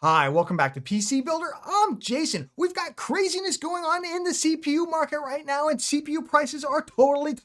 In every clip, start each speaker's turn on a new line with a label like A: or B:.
A: Hi, welcome back to PC Builder. I'm Jason. We've got craziness going on in the CPU market right now, and CPU prices are totally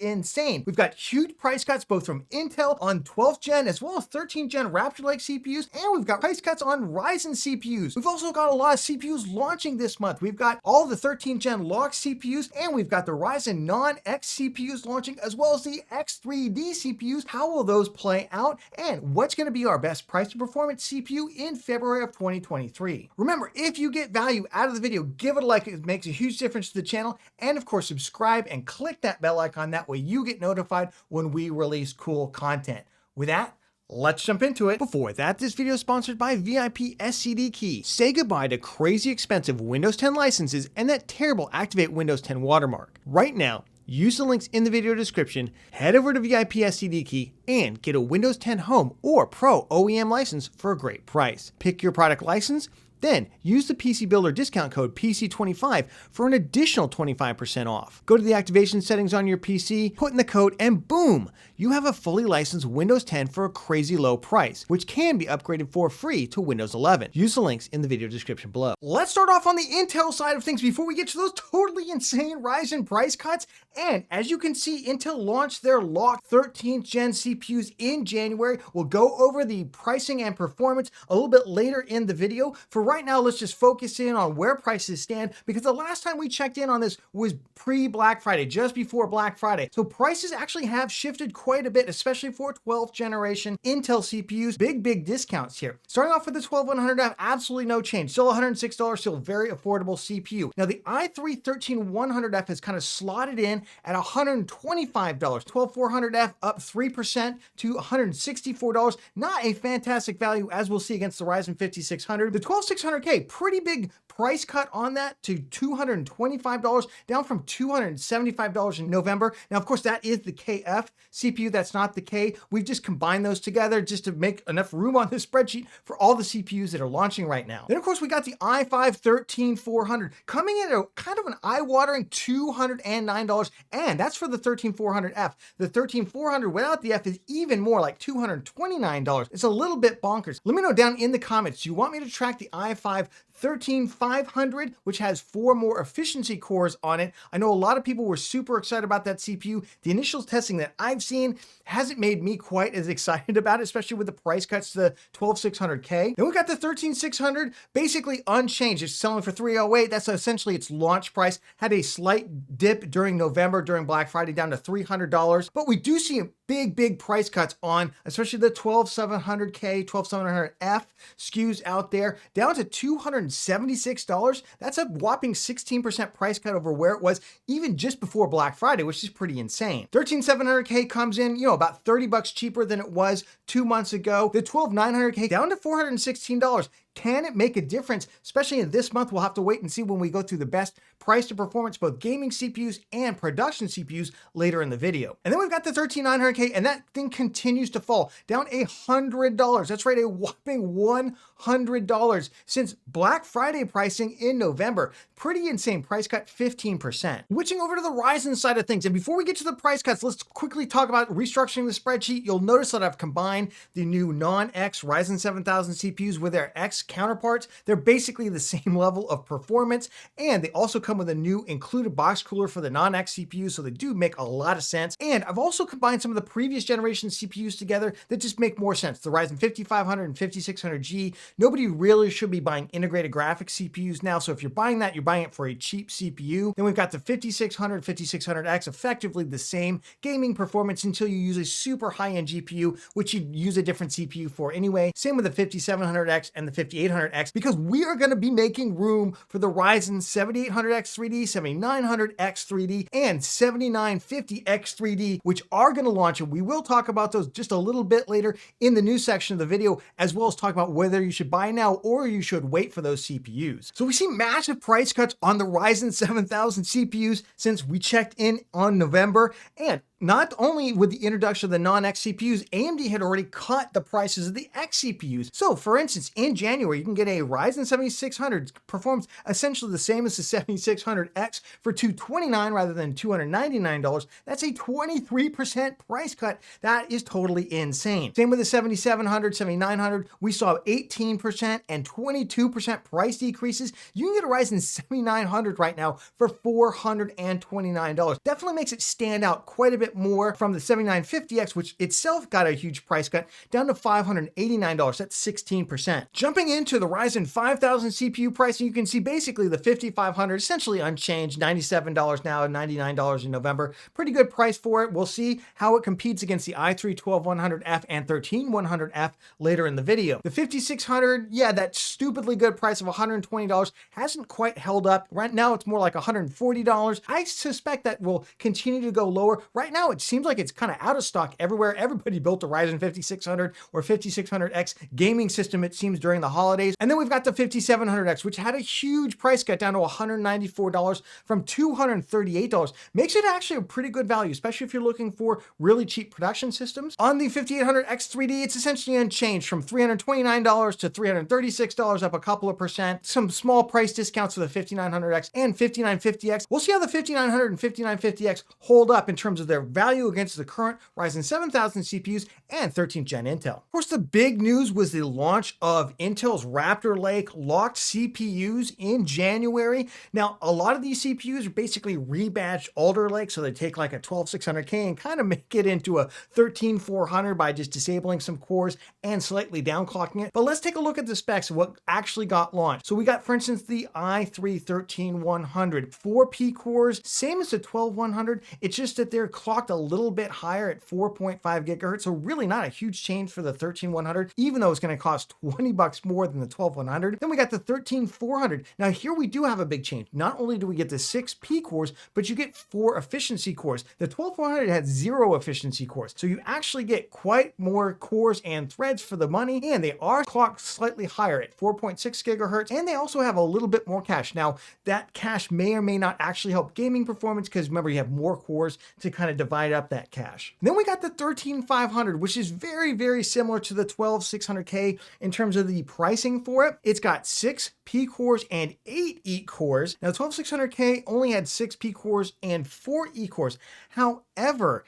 A: insane. We've got huge price cuts both from Intel on 12th gen as well as 13th gen Raptor Lake CPUs, and we've got price cuts on Ryzen CPUs. We've also got a lot of CPUs launching this month. We've got all the 13th gen locked CPUs, and we've got the Ryzen non-X CPUs launching as well as the X3D CPUs. How will those play out, and what's going to be our best price to performance CPU in February of 2023. Remember, if you get value out of the video, give it a like. It makes a huge difference to the channel. And of course, subscribe and click that bell icon. That way you get notified when we release cool content. With that, let's jump into it. Before that, this video is sponsored by VIP SCD Key. Say goodbye to crazy expensive Windows 10 licenses and that terrible Activate Windows 10 watermark. Right now, use the links in the video description, head over to VIP SCD Key, and get a Windows 10 Home or Pro OEM license for a great price. Pick your product license, then use the PC Builder discount code PC25 for an additional 25% off. Go to the activation settings on your PC, put in the code, and boom, you have a fully licensed Windows 10 for a crazy low price, which can be upgraded for free to Windows 11. Use the links in the video description below. Let's start off on the Intel side of things before we get to those totally insane Ryzen price cuts. And as you can see, Intel launched their locked 13th gen CPUs in January. We'll go over the pricing and performance a little bit later in the video. For right now, let's just focus in on where prices stand, because the last time we checked in on this was pre-Black Friday, just before Black Friday. So prices actually have shifted quite a bit, especially for 12th generation Intel CPUs. Big discounts here. Starting off with the 12100F, absolutely no change. Still $106, still very affordable CPU. Now the i3 13100F has kind of slotted in at $125. 12400F up 3% to $164. Not a fantastic value, as we'll see against the Ryzen 5600. The 12600K, pretty big price cut on that to $225, down from $275 in November. Now, of course, that is the KF CPU. That's not the K. We've just combined those together just to make enough room on this spreadsheet for all the CPUs that are launching right now. Then, of course, we got the i5 13400 coming in at a kind of an eye-watering $209, and that's for the 13400F. The 13400 without the F is even more, like $229. It's a little bit bonkers. Let me know down in the comments, do you want me to track the i5 13500, which has 4 more efficiency cores on it? I know a lot of people were super excited about that CPU. The initial testing that I've seen hasn't made me quite as excited about it, especially with the price cuts to the 12600K. Then we got the 13600, basically unchanged. It's selling for $308. That's essentially its launch price. Had a slight dip during November, during Black Friday, down to $300. But we do see big price cuts on, especially the 12700K, 12700F SKUs out there, down to $276. That's a whopping 16% price cut over where it was even just before Black Friday, which is pretty insane. 13700K comes in, about $30 cheaper than it was 2 months ago. The 12900K down to $416. Can it make a difference? Especially in this month, we'll have to wait and see when we go through the best price to performance, both gaming CPUs and production CPUs later in the video. And then we've got the 13900K, and that thing continues to fall, down $100. That's right, a whopping $100 since Black Friday pricing in November. Pretty insane price cut, 15%. Switching over to the Ryzen side of things, and before we get to the price cuts, let's quickly talk about restructuring the spreadsheet. You'll notice that I've combined the new non-X Ryzen 7000 CPUs with their X counterparts. They're basically the same level of performance, and they also come with a new included box cooler for the non-X CPUs, so they do make a lot of sense. And I've also combined some of the previous generation CPUs together that just make more sense. The Ryzen 5500 and 5600G. Nobody really should be buying integrated graphics CPUs now, so if you're buying that, you're buying it for a cheap CPU. Then we've got the 5600, 5600X, effectively the same gaming performance until you use a super high-end GPU, which you'd use a different CPU for anyway. Same with the 5700X and the 5800X, because we are going to be making room for the Ryzen 7800X 3D, 7900X 3D, and 7950X 3D, which are going to launch, and we will talk about those just a little bit later in the news section of the video, as well as talk about whether you should buy now or you should wait for those CPUs. So we see massive price cuts on the Ryzen 7000 CPUs since we checked in on November, and Not only with the introduction of the non-X CPUs, AMD had already cut the prices of the X CPUs. So for instance, in January, you can get a Ryzen 7600, performs essentially the same as the 7600X for $229 rather than $299. That's a 23% price cut. That is totally insane. Same with the 7700, 7900, we saw 18% and 22% price decreases. You can get a Ryzen 7900 right now for $429. Definitely makes it stand out quite a bit more from the 7950X, which itself got a huge price cut, down to $589. That's 16%. Jumping into the Ryzen 5000 CPU pricing, you can see basically the 5500 essentially unchanged, $97 now, $99 in November. Pretty good price for it. We'll see how it competes against the i3-12100F and 13100F later in the video. The 5600, yeah, that stupidly good price of $120 hasn't quite held up. Right now, it's more like $140. I suspect that will continue to go lower. Right now, it seems like it's kind of out of stock everywhere. Everybody built a Ryzen 5600 or 5600X gaming system, it seems, during the holidays. And then we've got the 5700X, which had a huge price cut down to $194 from $238. Makes it actually a pretty good value, especially if you're looking for really cheap production systems. On the 5800X 3D, it's essentially unchanged from $329 to $336, up a couple of percent. Some small price discounts for the 5900X and 5950X. We'll see how the 5900 and 5950X hold up in terms of their value against the current Ryzen 7000 CPUs and 13th gen Intel. Of course, the big news was the launch of Intel's Raptor Lake locked CPUs in January. Now, a lot of these CPUs are basically rebadged Alder Lake, so they take like a 12600K and kind of make it into a 13400 by just disabling some cores and slightly downclocking it. But let's take a look at the specs of what actually got launched. So we got, for instance, the i3-13100, 4P cores, same as the 12100. It's just that they're clocked a little bit higher at 4.5 gigahertz. So really not a huge change for the 13100, even though it's going to cost $20 more than the 12100. Then we got the 13400. Now here we do have a big change. Not only do we get the 6P cores, but you get 4 efficiency cores. The 12400 had 0 efficiency cores. So you actually get quite more cores and threads for the money, and they are clocked slightly higher at 4.6 gigahertz, and they also have a little bit more cache. Now, that cache may or may not actually help gaming performance because remember, you have more cores to kind of divide up that cache. And then we got the 13500, which is very, very similar to the 12600K in terms of the pricing for it. It's got 6 P cores and 8 E cores. Now, 12600K only had 6 P cores and 4 E cores. However,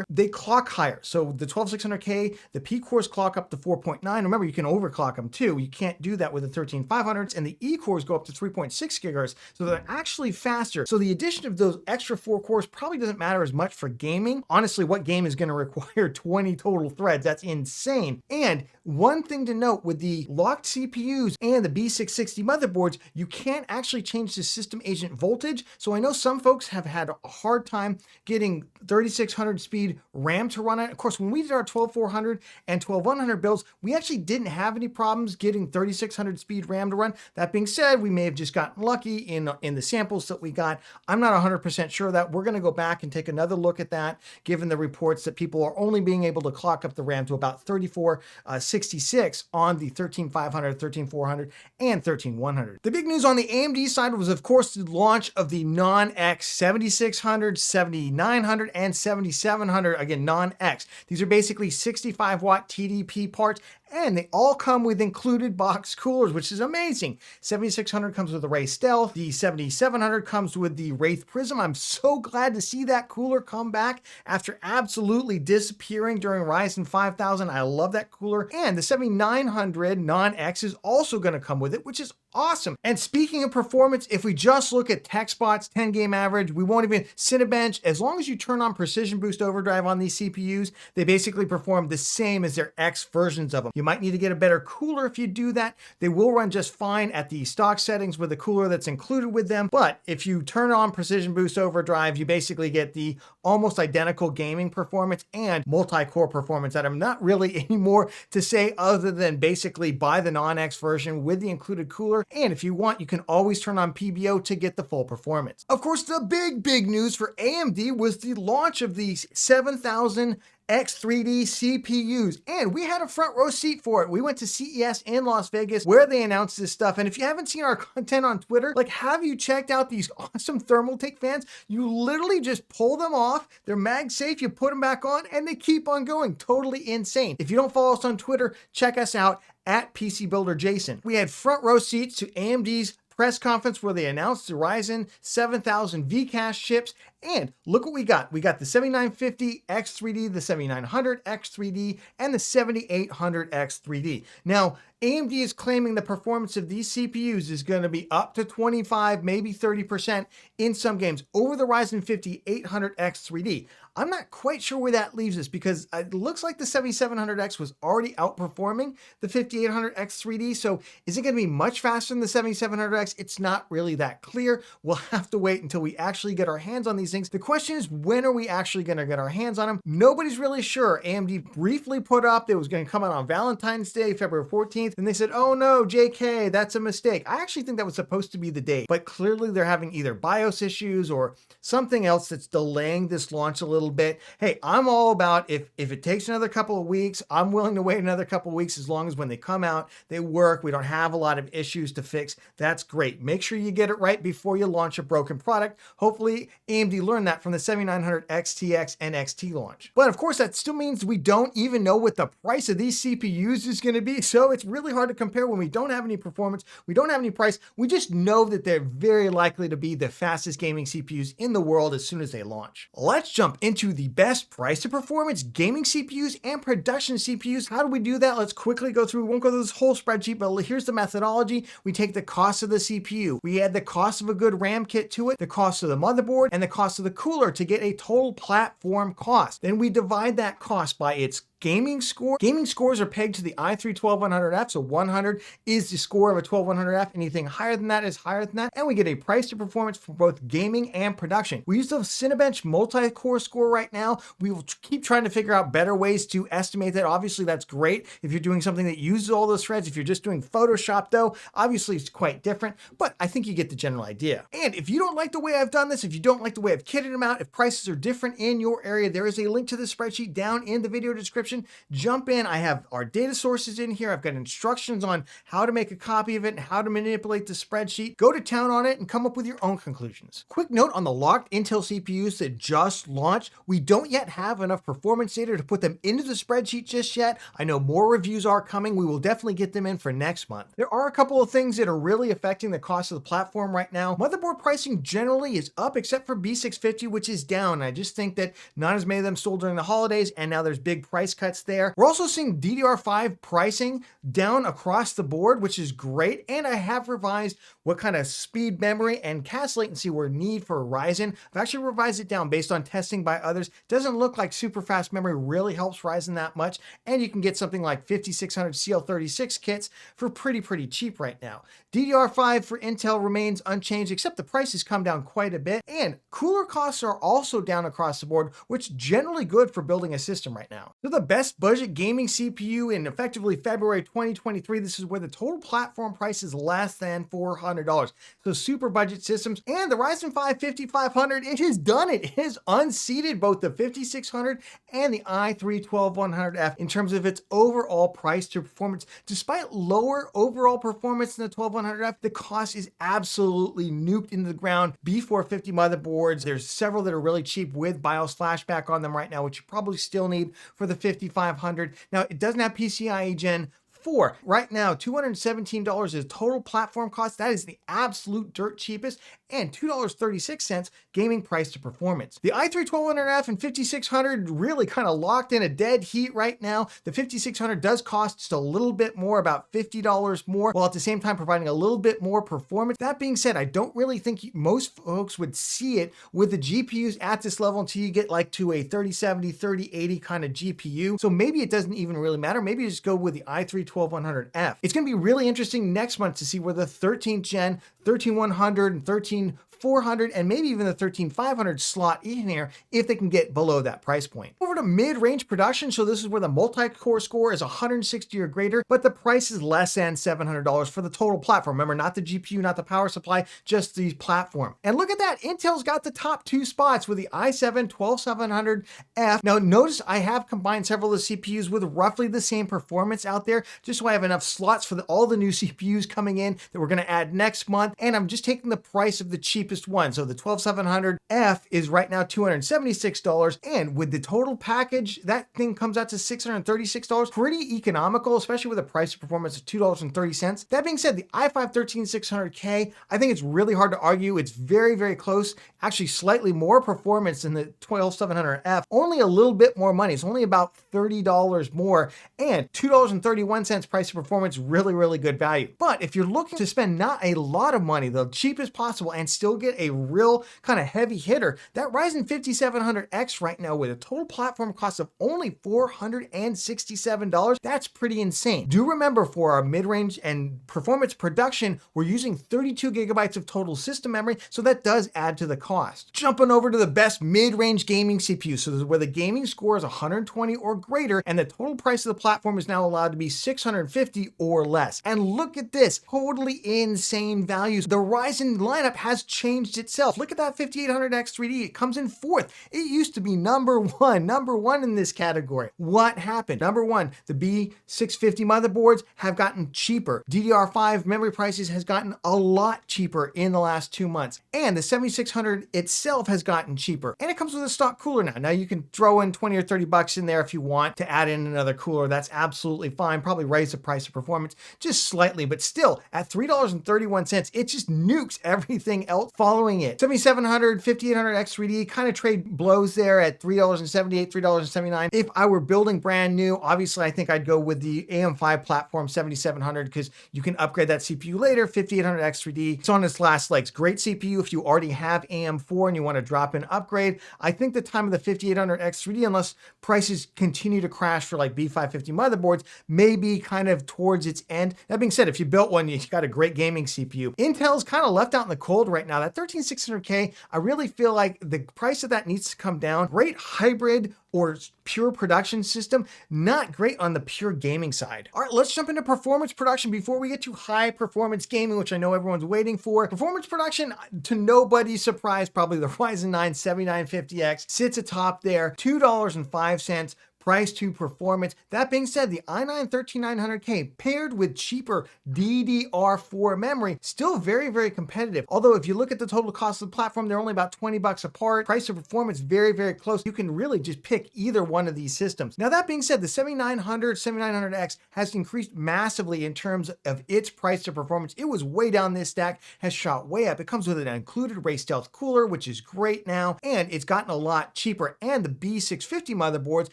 A: they clock higher. So the 12600K, the P cores clock up to 4.9. Remember, you can overclock them too. You can't do that with the 13500s, and the E cores go up to 3.6 gigahertz. So they're actually faster. So the addition of those extra 4 cores probably doesn't matter as much for gaming. Honestly, what game is going to require 20 total threads? That's insane. And one thing to note with the locked CPUs and the B660 motherboards, you can't actually change the system agent voltage. So I know some folks have had a hard time getting 3600 speed RAM to run it. Of course, when we did our 12400 and 12100 builds, we actually didn't have any problems getting 3600 speed RAM to run. That being said, we may have just gotten lucky in the samples that we got. I'm not 100% sure of that. We're going to go back and take another look at that, given the reports that people are only being able to clock up the RAM to about 3466 on the 13500, 13400, and 13100. The big news on the AMD side was, of course, the launch of the non-X 7600, 7900, and 7700. Again, non-X. These are basically 65 watt TDP parts, and they all come with included box coolers, which is amazing. 7600 comes with the Ray Stealth. The 7700 comes with the Wraith Prism. I'm so glad to see that cooler come back after absolutely disappearing during Ryzen 5000. I love that cooler. And the 7900 non-X is also going to come with it, which is awesome. And speaking of performance, if we just look at TechSpot's 10 game average, we won't even Cinebench. As long as you turn on Precision Boost Overdrive on these CPUs, they basically perform the same as their X versions of them. You might need to get a better cooler if you do that. They will run just fine at the stock settings with the cooler that's included with them. But if you turn on Precision Boost Overdrive, you basically get the almost identical gaming performance and multi-core performance that I'm not really any more to say other than basically buy the non-X version with the included cooler. And if you want, you can always turn on PBO to get the full performance. Of course, the big news for AMD was the launch of the 7000 X3D CPUs, and we had a front row seat for it. We went to CES in Las Vegas where they announced this stuff. And if you haven't seen our content on Twitter, like, have you checked out these awesome Thermaltake fans? You literally just pull them off off, they're mag safe, you put them back on, and they keep on going. Totally insane. If you don't follow us on Twitter, check us out at PC Builder Jason. We had front row seats to AMD's press conference where they announced the Ryzen 7000 V-Cache chips, and look what we got. We got the 7950 X3D, the 7900 X3D, and the 7800 X3D. Now, AMD is claiming the performance of these CPUs is going to be up to 25, maybe 30% in some games over the Ryzen 50 800 X3D. I'm not quite sure where that leaves us because it looks like the 7700X was already outperforming the 5800 X3D. So is it going to be much faster than the 7700X? It's not really that clear. We'll have to wait until we actually get our hands on these things. The question is, when are we actually going to get our hands on them? Nobody's really sure. AMD briefly put up that it was going to come out on Valentine's Day, February 14th. And they said, oh no, JK, that's a mistake. I actually think that was supposed to be the date, but clearly they're having either BIOS issues or something else that's delaying this launch a little bit. Hey, I'm all about if it takes another couple of weeks, I'm willing to wait another couple of weeks as long as when they come out, they work. We don't have a lot of issues to fix. That's great. Make sure you get it right before you launch a broken product. Hopefully AMD learned that from the 7900 XTX and XT launch. But of course, that still means we don't even know what the price of these CPUs is going to be. So it's really hard to compare when we don't have any performance, we don't have any price. We just know that they're very likely to be the fastest gaming CPUs in the world as soon as they launch. Let's jump into the best price to performance gaming CPUs and production CPUs. How do we do that? Let's quickly go through. We won't go through this whole spreadsheet, but here's the methodology. We take the cost of the CPU, we add the cost of a good RAM kit to it, the cost of the motherboard, and the cost of the cooler to get a total platform cost. Then we divide that cost by its gaming score. Gaming scores are pegged to the i3 12100F, so 100 is the score of a 12100F. Anything higher than that is higher than that, and we get a price to performance for both gaming and production. We use the Cinebench multi-core score right now. We will keep trying to figure out better ways to estimate that. Obviously, that's great if you're doing something that uses all those threads. If you're just doing Photoshop, though, obviously it's quite different, but I think you get the general idea. And if you don't like the way I've done this, if you don't like the way I've kitted them out, if prices are different in your area, there is a link to the spreadsheet down in the video description. Jump in. I have our data sources in here. I've got instructions on how to make a copy of it and how to manipulate the spreadsheet. Go to town on it and come up with your own conclusions. Quick note on the locked Intel CPUs that just launched. We don't yet have enough performance data to put them into the spreadsheet just yet. I know more reviews are coming. We will definitely get them in for next month. There are a couple of things that are really affecting the cost of the platform right now. Motherboard pricing generally is up except for B650, which is down. I just think that not as many of them sold during the holidays, and now there's big price cuts there. We're also seeing DDR5 pricing down across the board, which is great. And I have revised what kind of speed, memory, and cache latency we need for Ryzen. I've actually revised it down based on testing by others. Doesn't look like super fast memory really helps Ryzen that much. And you can get something like 5600 CL36 kits for pretty cheap right now. DDR5 for Intel remains unchanged, except the price has come down quite a bit. And cooler costs are also down across the board, which is generally good for building a system right now. So the best budget gaming CPU in effectively February 2023, this is where the total platform price is less than $400. So super budget systems and the Ryzen 5 5500, it has done it. It has unseated both the 5600 and the i3 12100F in terms of its overall price to performance. Despite lower overall performance than the 12100F, the cost is absolutely nuked into the ground. B450 motherboards, there's several that are really cheap with BIOS flashback on them right now, which you probably still need for the 5500. Now, it doesn't have PCIe Gen 4. Right now, $217 is total platform cost. That is the absolute dirt cheapest, and $2.36 gaming price to performance. The i3 12100F and 5600 really kind of locked in a dead heat right now. The 5600 does cost just a little bit more, about $50 more, while at the same time providing a little bit more performance. That being said, I don't really think most folks would see it with the GPUs at this level until you get like to a 3070, 3080 kind of GPU. So maybe it doesn't even really matter. Maybe you just go with the i3 12100F. It's going to be really interesting next month to see where the 13th gen, 13100 and 13400 and maybe even the 13500 slot in here if they can get below that price point. Over to mid-range production. So this is where the multi-core score is 160 or greater, but the price is less than $700 for the total platform. Remember, not the GPU, not the power supply, just the platform. And look at that. Intel's got the top two spots with the i7 12700F. Now notice I have combined several of the CPUs with roughly the same performance out there just so I have enough slots for all the new CPUs coming in that we're gonna add next month. And I'm just taking the price of the cheapest one. So the 12700F is right now $276. And with the total package, that thing comes out to $636. Pretty economical, especially with a price of performance of $2.30. That being said, the i5-13600K, I think it's really hard to argue. It's very, very close. Actually, slightly more performance than the 12700F. Only a little bit more money. It's only about $30 more. And $2.31 price of performance, really, really good value. But if you're looking to spend not a lot of money, the cheapest possible, and still get a real kind of heavy hitter, that Ryzen 5700X right now with a total platform cost of only $467, that's pretty insane. Do remember, for our mid-range and performance production, we're using 32 gigabytes of total system memory, so that does add to the cost. Jumping over to the best mid-range gaming CPU, so this is where the gaming score is 120 or greater, and the total price of the platform is now allowed to be $650 or less. And look at this, totally insane values. The Ryzen lineup has changed itself. Look at that 5800X 3D. It comes in fourth. It used to be number one in this category. What happened? Number one, the B650 motherboards have gotten cheaper. DDR5 memory prices has gotten a lot cheaper in the last 2 months. And the 7600 itself has gotten cheaper. And it comes with a stock cooler now. Now you can throw in 20 or 30 bucks in there if you want to add in another cooler. That's absolutely fine. Probably raise the price of performance just slightly, but still at $3.31, it just nukes everything else following it. 7700, 5800X 3D kind of trade blows there at $3.78, $3.79. If I were building brand new, obviously I think I'd go with the AM5 platform 7700 because you can upgrade that CPU later. 5800X 3D, it's on its last legs. Great CPU if you already have AM4 and you want to drop in upgrade. I think the time of the 5800X 3D, unless prices continue to crash for like B550 motherboards, may be kind of towards its end. That being said, if you built one, you got a great gaming CPU. Intel's kind of left out in the cold right now. That 13600K, I really feel like the price of that needs to come down. Great hybrid or pure production system, not great on the pure gaming side. All right, let's jump into performance production before we get to high performance gaming, which I know everyone's waiting for. Performance production, to nobody's surprise, probably the Ryzen 9 7950X sits atop there, $2.05 price to performance. That being said, the i9-13900K paired with cheaper DDR4 memory, still very, very competitive. Although if you look at the total cost of the platform, they're only about 20 bucks apart. Price to performance, very, very close. You can really just pick either one of these systems. Now that being said, the 7900, 7900X has increased massively in terms of its price to performance. It was way down this stack, has shot way up. It comes with an included Ray Stealth cooler, which is great now, and it's gotten a lot cheaper. And the B650 motherboards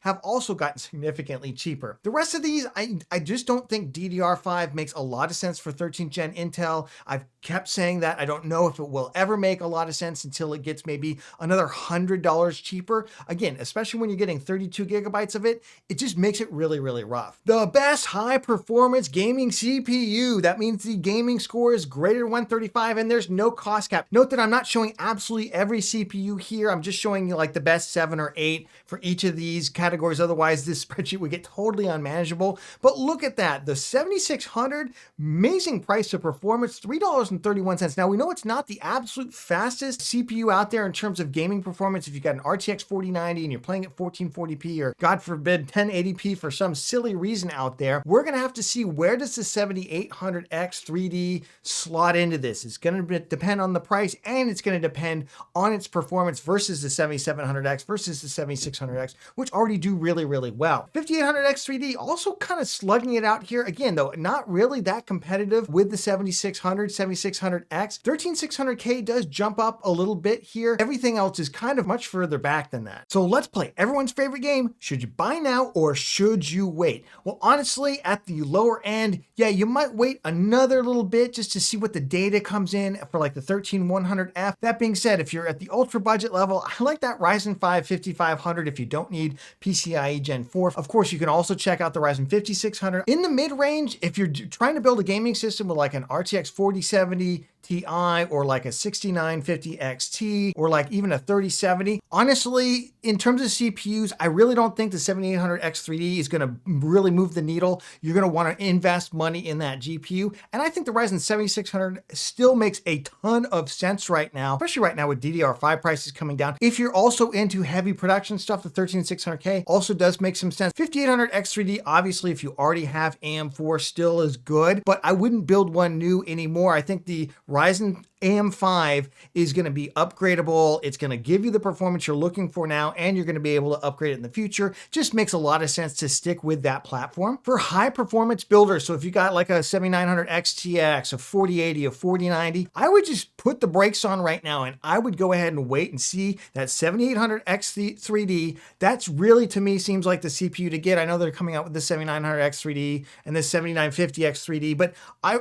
A: have also gotten significantly cheaper. The rest of these, I just don't think DDR5 makes a lot of sense for 13th gen Intel. I've kept saying that. I don't know if it will ever make a lot of sense until it gets maybe another $100 cheaper. Again, especially when you're getting 32 gigabytes of it, it just makes it really, really rough. The best high performance gaming CPU, that means the gaming score is greater than 135 and there's no cost cap. Note that I'm not showing absolutely every CPU here. I'm just showing you like the best 7 or 8 for each of these categories. Otherwise, this spreadsheet would get totally unmanageable. But look at that. The 7600, amazing price to performance, $3.31. Now, we know it's not the absolute fastest CPU out there in terms of gaming performance. If you've got an RTX 4090 and you're playing at 1440p or, God forbid, 1080p for some silly reason out there, we're going to have to see where does the 7800X 3D slot into this. It's going to depend on the price and it's going to depend on its performance versus the 7700X versus the 7600X, which already do really, really well. 5800X 3D also kind of slugging it out here. Again, though, not really that competitive with the 7600, 7600X. 13600K does jump up a little bit here. Everything else is kind of much further back than that. So let's play everyone's favorite game. Should you buy now or should you wait? Well, honestly, at the lower end, yeah, you might wait another little bit just to see what the data comes in for like the 13100F. That being said, if you're at the ultra budget level, I like that Ryzen 5 5500 if you don't need PCIe Gen 4. Of course, you can also check out the Ryzen 5600. In the mid-range, if you're trying to build a gaming system with like an RTX 4070 Ti or like a 6950 XT or like even a 3070. Honestly, in terms of CPUs, I really don't think the 7800X3D is going to really move the needle. You're going to want to invest money in that GPU. And I think the Ryzen 7600 still makes a ton of sense right now, especially right now with DDR5 prices coming down. If you're also into heavy production stuff, the 13600K also does make some sense. 5800X3D, obviously, if you already have AM4, still is good, but I wouldn't build one new anymore. I think the Ryzen AM5 is going to be upgradable. It's going to give you the performance you're looking for now, and you're going to be able to upgrade it in the future. Just makes a lot of sense to stick with that platform. For high performance builders, so if you got like a 7900 XTX, a 4080, a 4090, I would just put the brakes on right now, and I would go ahead and wait and see that 7800 X3D. That's really, to me, seems like the CPU to get. I know they're coming out with the 7900 X3D and the 7950 X3D, but I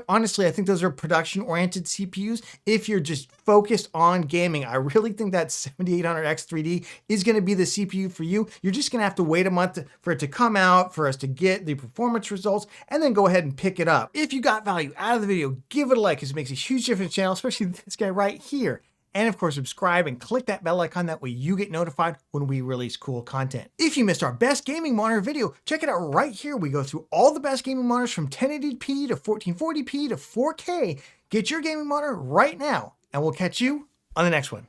A: think those are production-oriented CPUs. If you're just focused on gaming, I really think that 7800 X3D is going to be the CPU for you. You're just going to have to wait a month for it to come out, for us to get the performance results, and then go ahead and pick it up. If you got value out of the video, give it a like, because it makes a huge difference in the channel, especially this guy right here. And of course, subscribe and click that bell icon. That way you get notified when we release cool content. If you missed our best gaming monitor video, check it out right here. We go through all the best gaming monitors from 1080p to 1440p to 4K. Get your gaming monitor right now, and we'll catch you on the next one.